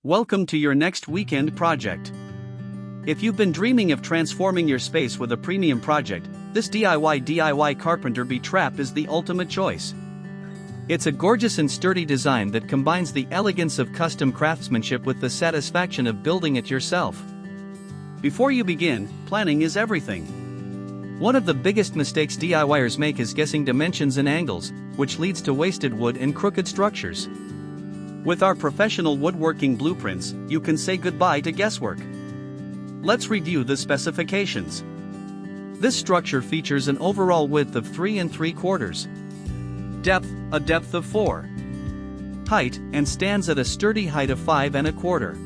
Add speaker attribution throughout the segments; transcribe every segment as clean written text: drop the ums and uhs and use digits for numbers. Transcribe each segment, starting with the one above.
Speaker 1: Welcome to your next weekend project. If you've been dreaming of transforming your space with a premium project, this DIY Carpenter Bee Trap is the ultimate choice. It's a gorgeous and sturdy design that combines the elegance of custom craftsmanship with the satisfaction of building it yourself. Before you begin, planning is everything. One of the biggest mistakes DIYers make is guessing dimensions and angles, which leads to wasted wood and crooked structures. With our professional woodworking blueprints, you can say goodbye to guesswork. Let's review the specifications. This structure features an overall width of 3 3/4, depth, a depth of 4, height, and stands at a sturdy height of 5 1/4.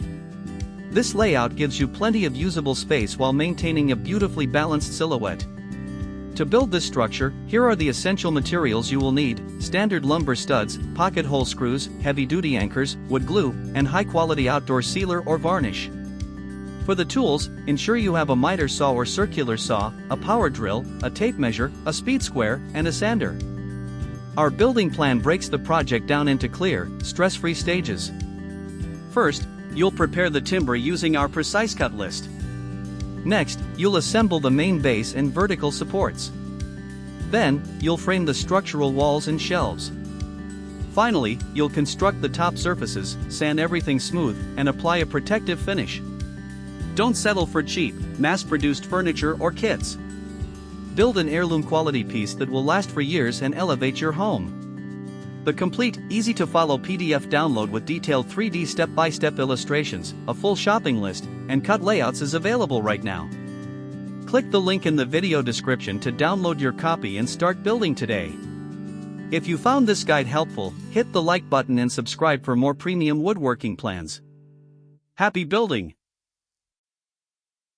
Speaker 1: This layout gives you plenty of usable space while maintaining a beautifully balanced silhouette. To build this structure, here are the essential materials you will need: standard lumber studs, pocket hole screws, heavy-duty anchors, wood glue, and high-quality outdoor sealer or varnish. For the tools, ensure you have a miter saw or circular saw, a power drill, a tape measure, a speed square, and a sander. Our building plan breaks the project down into clear, stress-free stages. First, you'll prepare the timber using our precise cut list. Next, you'll assemble the main base and vertical supports. Then, you'll frame the structural walls and shelves. Finally, you'll construct the top surfaces, sand everything smooth, and apply a protective finish. Don't settle for cheap, mass-produced furniture or kits. Build an heirloom quality piece that will last for years and elevate your home. The complete, easy-to-follow PDF download with detailed 3D step-by-step illustrations, a full shopping list, and cut layouts is available right now. Click the link in the video description to download your copy and start building today. If you found this guide helpful, hit the like button and subscribe for more premium woodworking plans. Happy building!